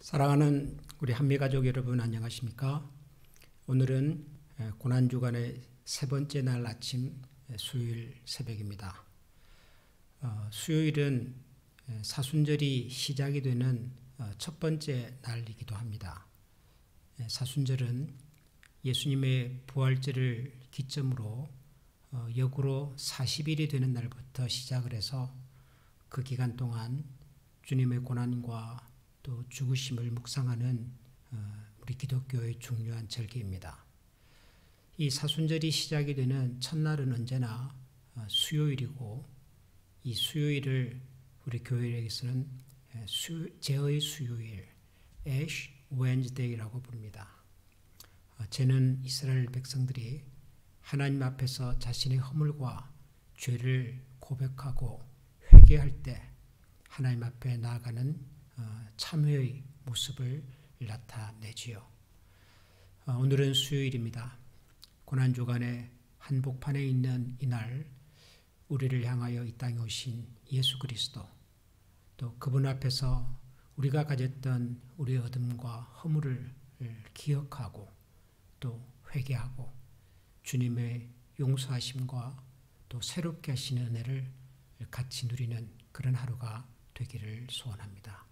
사랑하는 우리 한미가족 여러분 안녕하십니까? 오늘은 고난주간의 세 번째 날 아침 수요일 새벽입니다. 수요일은 사순절이 시작이 되는 첫 번째 날이기도 합니다. 사순절은 예수님의 부활절을 기점으로 역으로 40일이 되는 날부터 시작을 해서 그 기간 동안 주님의 고난과 또 죽으심을 묵상하는 우리 기독교의 중요한 절기입니다. 이 사순절이 시작이 되는 첫날은 언제나 수요일이고, 이 수요일을 우리 교회에서는 제의 수요일, Ash Wednesday라고 부릅니다. 죄는 이스라엘 백성들이 하나님 앞에서 자신의 허물과 죄를 고백하고 회개할 때 하나님 앞에 나아가는 참회의 모습을 나타내지요. 오늘은 수요일입니다. 고난주간의 한복판에 있는 이날, 우리를 향하여 이 땅에 오신 예수 그리스도, 또 그분 앞에서 우리가 가졌던 우리의 어둠과 허물을 기억하고 또 회개하고 주님의 용서하심과 또 새롭게 하시는 은혜를 같이 누리는 그런 하루가 되기를 소원합니다.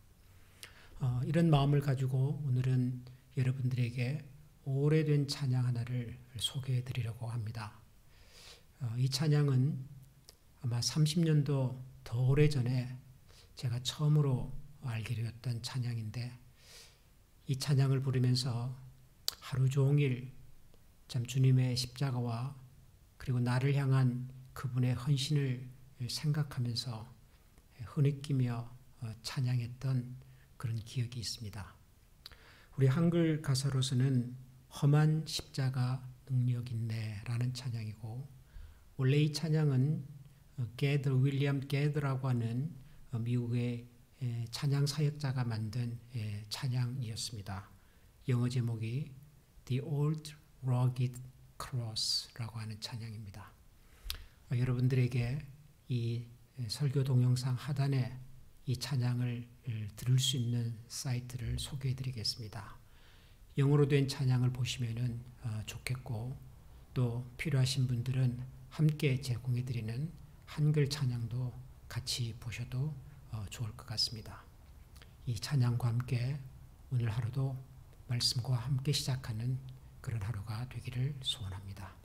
이런 마음을 가지고 오늘은 여러분들에게 오래된 찬양 하나를 소개해 드리려고 합니다. 이 찬양은 아마 30년도 더 오래전에 제가 처음으로 알게 되었던 찬양인데, 이 찬양을 부르면서 하루 종일 참 주님의 십자가와 그리고 나를 향한 그분의 헌신을 생각하면서 흐느끼며 찬양했던 그런 기억이 있습니다. 우리 한글 가사로서는 험한 십자가 능력 있네 라는 찬양이고, 원래 이 찬양은 윌리엄 게드라고 하는 미국의 찬양 사역자가 만든 찬양이었습니다. 영어 제목이 The Old Rugged Cross라고 하는 찬양입니다. 여러분들에게 이 설교 동영상 하단에 이 찬양을 들을 수 있는 사이트를 소개해 드리겠습니다. 영어로 된 찬양을 보시면 좋겠고, 또 필요하신 분들은 함께 제공해 드리는 한글 찬양도 같이 보셔도 좋을 것 같습니다. 이 찬양과 함께 오늘 하루도 말씀과 함께 시작하는 그런 하루가 되기를 소원합니다.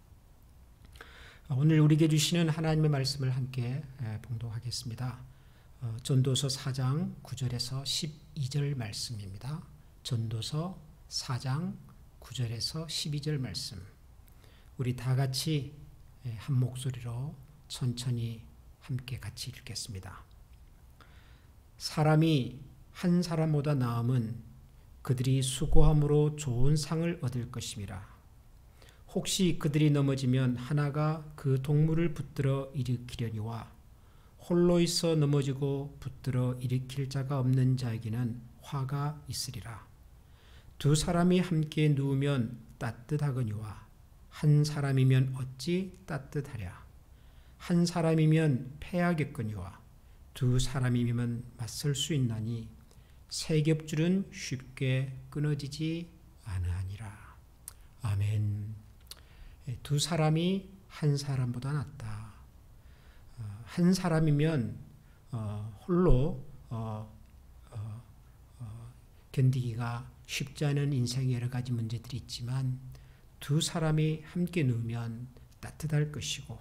오늘 우리에게 주시는 하나님의 말씀을 함께 봉독하겠습니다. 전도서 4장 9절에서 12절 말씀입니다. 전도서 4장 9절에서 12절 말씀. 우리 다 같이 한 목소리로 천천히 함께 같이 읽겠습니다. 사람이 한 사람보다 나음은 그들이 수고함으로 좋은 상을 얻을 것임이라. 혹시 그들이 넘어지면 하나가 그 동물을 붙들어 일으키려니와 홀로 있어 넘어지고 붙들어 일으킬 자가 없는 자에게는 화가 있으리라. 두 사람이 함께 누우면 따뜻하거니와 한 사람이면 어찌 따뜻하랴. 한 사람이면 패하겠거니와 두 사람이면 맞설 수 있나니 세 겹줄은 쉽게 끊어지지 아니하니라. 아멘. 두 사람이 한 사람보다 낫다. 한 사람이면 홀로 견디기가 쉽지 않은 인생의 여러 가지 문제들이 있지만, 두 사람이 함께 누우면 따뜻할 것이고,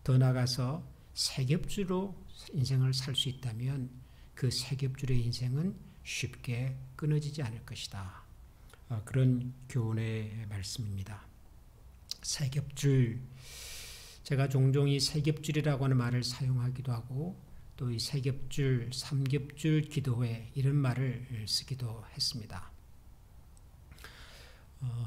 더 나아가서 세 겹줄로 인생을 살 수 있다면 그 세 겹줄의 인생은 쉽게 끊어지지 않을 것이다. 그런 교훈의 말씀입니다. 세 겹줄, 제가 종종 이 세 겹줄이라고 하는 말을 사용하기도 하고, 또 이 세 겹줄, 3겹줄 기도회 이런 말을 쓰기도 했습니다.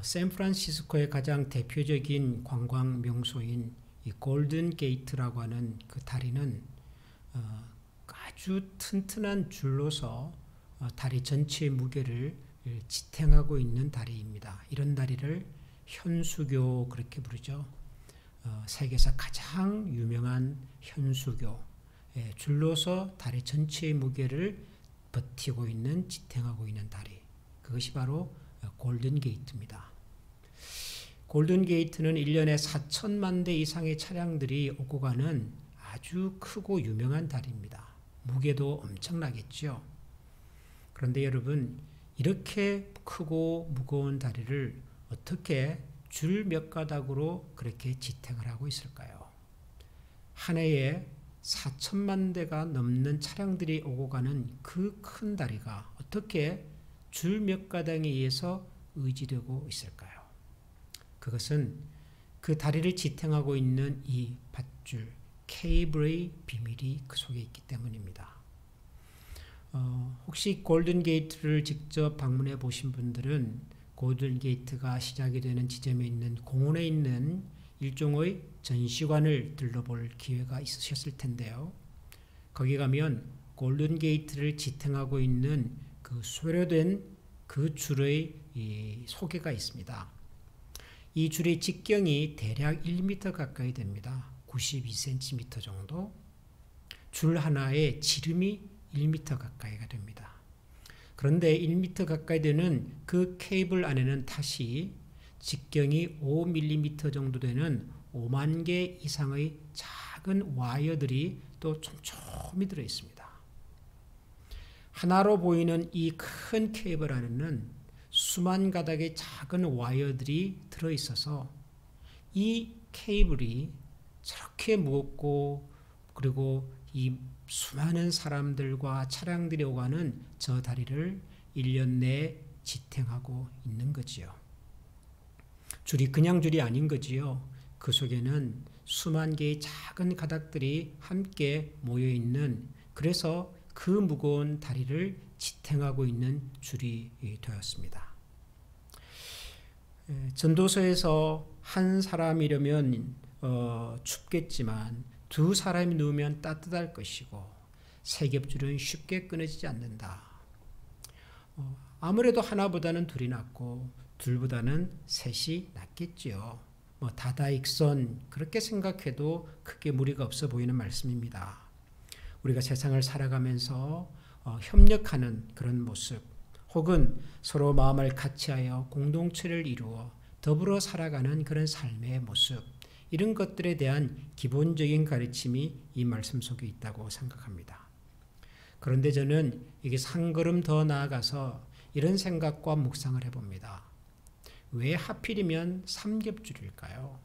샌프란시스코의 가장 대표적인 관광 명소인 이 골든 게이트라고 하는 그 다리는 아주 튼튼한 줄로서 다리 전체의 무게를 지탱하고 있는 다리입니다. 이런 다리를 현수교 그렇게 부르죠. 세계에서 가장 유명한 현수교, 줄로서 다리 전체의 무게를 버티고 있는, 지탱하고 있는 다리. 그것이 바로 골든 게이트입니다. 골든 게이트는 1년에 4천만 대 이상의 차량들이 오고 가는 아주 크고 유명한 다리입니다. 무게도 엄청나겠죠. 그런데 여러분, 이렇게 크고 무거운 다리를 어떻게 줄 몇 가닥으로 그렇게 지탱을 하고 있을까요? 한 해에 4천만 대가 넘는 차량들이 오고 가는 그 큰 다리가 어떻게 줄 몇 가닥에 의해서 의지되고 있을까요? 그것은 그 다리를 지탱하고 있는 이 밧줄, 케이블의 비밀이 그 속에 있기 때문입니다. 혹시 골든 게이트를 직접 방문해 보신 분들은 골든 게이트가 시작이 되는 지점에 있는 공원에 있는 일종의 전시관을 들러볼 기회가 있으셨을 텐데요. 거기 가면 골든 게이트를 지탱하고 있는 그 쇠로된 그 줄의 소개가 있습니다. 이 줄의 직경이 대략 1m 가까이 됩니다. 92cm 정도. 줄 하나에 지름이 1m 가까이가 됩니다. 그런데 1m 가까이 되는 그 케이블 안에는 다시 직경이 5mm 정도 되는 5만 개 이상의 작은 와이어들이 또 촘촘히 들어 있습니다. 하나로 보이는 이 큰 케이블 안에는 수만 가닥의 작은 와이어들이 들어 있어서 이 케이블이 저렇게 무겁고 그리고 이 수많은 사람들과 차량들이 오가는 저 다리를 1년 내에 지탱하고 있는 거지요. 줄이 그냥 줄이 아닌 거지요. 그 속에는 수만 개의 작은 가닥들이 함께 모여 있는, 그래서 그 무거운 다리를 지탱하고 있는 줄이 되었습니다. 전도서에서 한 사람이려면 춥겠지만 두 사람이 누우면 따뜻할 것이고 세 겹줄은 쉽게 끊어지지 않는다. 아무래도 하나보다는 둘이 낫고 둘보다는 셋이 낫겠지요. 다다익선 그렇게 생각해도 크게 무리가 없어 보이는 말씀입니다. 우리가 세상을 살아가면서 협력하는 그런 모습, 혹은 서로 마음을 같이하여 공동체를 이루어 더불어 살아가는 그런 삶의 모습, 이런 것들에 대한 기본적인 가르침이 이 말씀 속에 있다고 생각합니다. 그런데 저는 이게 한 걸음 더 나아가서 이런 생각과 묵상을 해봅니다. 왜 하필이면 삼겹줄일까요?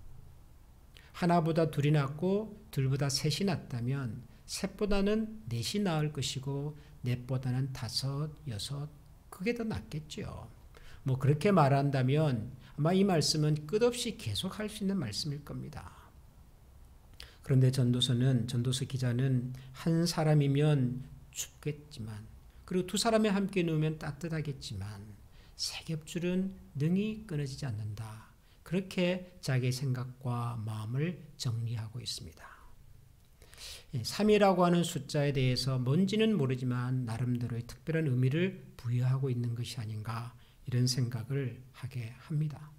하나보다 둘이 낫고 둘보다 셋이 낫다면 셋보다는 넷이 나을 것이고 넷보다는 다섯, 여섯, 그게 더 낫겠죠. 그렇게 말한다면 아마 이 말씀은 끝없이 계속할 수 있는 말씀일 겁니다. 그런데 전도서 기자는 한 사람이면 춥겠지만, 그리고 두 사람이 함께 누우면 따뜻하겠지만 세 겹줄은 능히 끊어지지 않는다. 그렇게 자기의 생각과 마음을 정리하고 있습니다. 3이라고 하는 숫자에 대해서 뭔지는 모르지만 나름대로의 특별한 의미를 부여하고 있는 것이 아닌가, 이런 생각을 하게 합니다.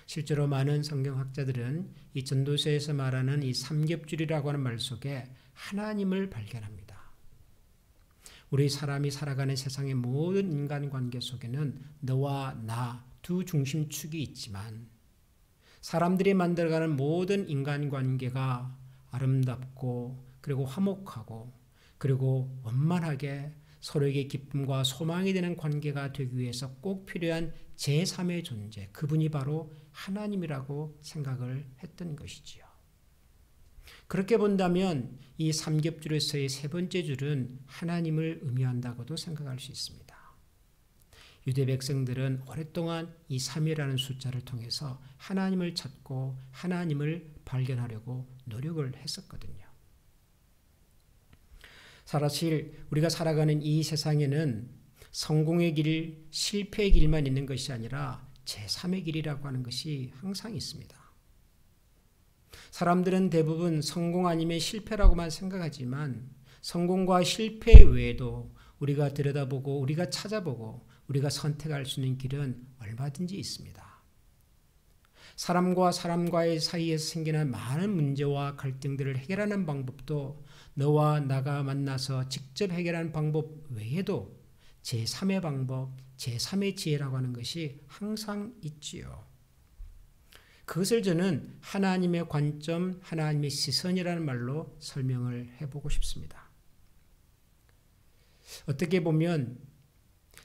실제로 많은 성경학자들은 이 전도서에서 말하는 이 삼겹줄이라고 하는 말 속에 하나님을 발견합니다. 우리 사람이 살아가는 세상의 모든 인간관계 속에는 너와 나 두 중심축이 있지만 사람들이 만들어가는 모든 인간관계가 아름답고 그리고 화목하고 그리고 원만하게 서로에게 기쁨과 소망이 되는 관계가 되기 위해서 꼭 필요한 제3의 존재, 그분이 바로 하나님이라고 생각을 했던 것이지요. 그렇게 본다면 이 삼겹줄에서의 세 번째 줄은 하나님을 의미한다고도 생각할 수 있습니다. 유대 백성들은 오랫동안 이 3이라는 숫자를 통해서 하나님을 찾고 하나님을 발견하려고 노력을 했었거든요. 사실 우리가 살아가는 이 세상에는 성공의 길, 실패의 길만 있는 것이 아니라 제3의 길이라고 하는 것이 항상 있습니다. 사람들은 대부분 성공 아니면 실패라고만 생각하지만 성공과 실패 외에도 우리가 들여다보고 우리가 찾아보고 우리가 선택할 수 있는 길은 얼마든지 있습니다. 사람과 사람과의 사이에서 생기는 많은 문제와 갈등들을 해결하는 방법도 너와 나가 만나서 직접 해결하는 방법 외에도 제3의 방법, 제3의 지혜라고 하는 것이 항상 있지요. 그것을 저는 하나님의 관점, 하나님의 시선이라는 말로 설명을 해보고 싶습니다. 어떻게 보면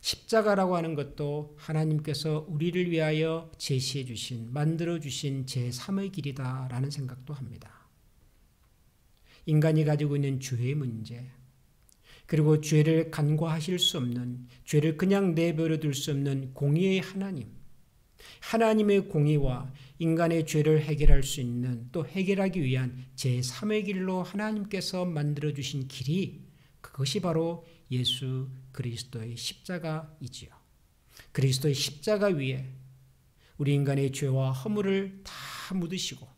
십자가라고 하는 것도 하나님께서 우리를 위하여 제시해 주신, 만들어 주신 제3의 길이다라는 생각도 합니다. 인간이 가지고 있는 죄의 문제, 그리고 죄를 간과하실 수 없는, 죄를 그냥 내버려 둘 수 없는 공의의 하나님, 하나님의 공의와 인간의 죄를 해결할 수 있는, 또 해결하기 위한 제3의 길로 하나님께서 만들어 주신 길이, 그것이 바로 예수 그리스도의 십자가이지요. 그리스도의 십자가 위에 우리 인간의 죄와 허물을 다 묻으시고,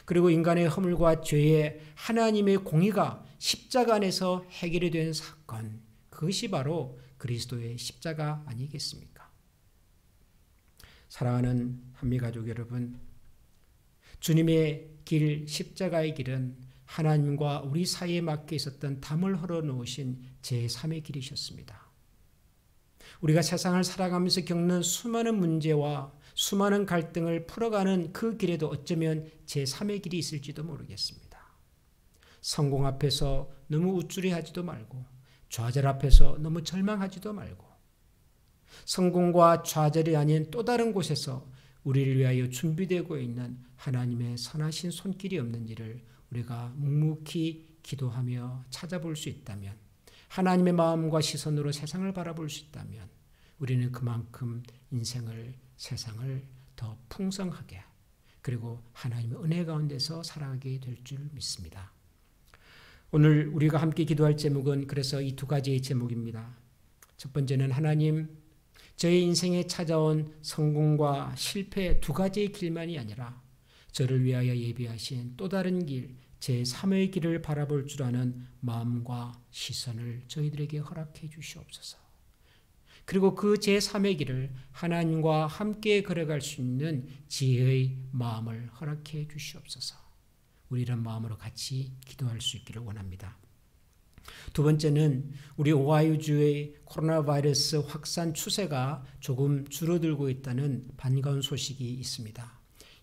그리고 인간의 허물과 죄에 하나님의 공의가 십자가 안에서 해결이 된 사건, 그것이 바로 그리스도의 십자가 아니겠습니까? 사랑하는 한미가족 여러분, 주님의 길, 십자가의 길은 하나님과 우리 사이에 막혀 있었던 담을 흘러놓으신 제3의 길이셨습니다. 우리가 세상을 살아가면서 겪는 수많은 문제와 수많은 갈등을 풀어가는 그 길에도 어쩌면 제3의 길이 있을지도 모르겠습니다. 성공 앞에서 너무 우쭐해하지도 말고, 좌절 앞에서 너무 절망하지도 말고, 성공과 좌절이 아닌 또 다른 곳에서 우리를 위하여 준비되고 있는 하나님의 선하신 손길이 없는지를 우리가 묵묵히 기도하며 찾아볼 수 있다면, 하나님의 마음과 시선으로 세상을 바라볼 수 있다면, 우리는 그만큼 인생을, 세상을 더 풍성하게, 그리고 하나님의 은혜 가운데서 살아가게 될 줄 믿습니다. 오늘 우리가 함께 기도할 제목은 그래서 이 두 가지의 제목입니다. 첫 번째는 하나님, 저의 인생에 찾아온 성공과 실패 두 가지의 길만이 아니라 저를 위하여 예비하신 또 다른 길, 제3의 길을 바라볼 줄 아는 마음과 시선을 저희들에게 허락해 주시옵소서. 그리고 그 제3의 길을 하나님과 함께 걸어갈 수 있는 지혜의 마음을 허락해 주시옵소서. 우리 이런 마음으로 같이 기도할 수 있기를 원합니다. 두 번째는 우리 오하이오주의 코로나 바이러스 확산 추세가 조금 줄어들고 있다는 반가운 소식이 있습니다.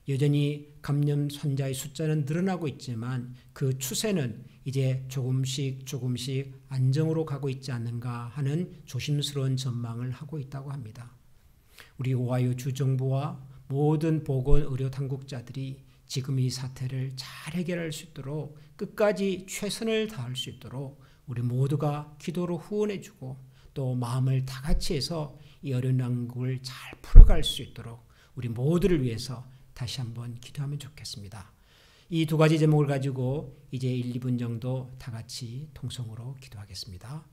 여전히 감염 환자의 숫자는 늘어나고 있지만 그 추세는 이제 조금씩 안정으로 가고 있지 않는가 하는 조심스러운 전망을 하고 있다고 합니다. 우리 오하이오 주정부와 모든 보건의료 당국자들이 지금 이 사태를 잘 해결할 수 있도록 끝까지 최선을 다할 수 있도록 우리 모두가 기도로 후원해주고 또 마음을 다 같이 해서 이 어려운 난국을 잘 풀어갈 수 있도록 우리 모두를 위해서 다시 한번 기도하면 좋겠습니다. 이 두 가지 제목을 가지고 이제 1, 2분 정도 다 같이 통성으로 기도하겠습니다.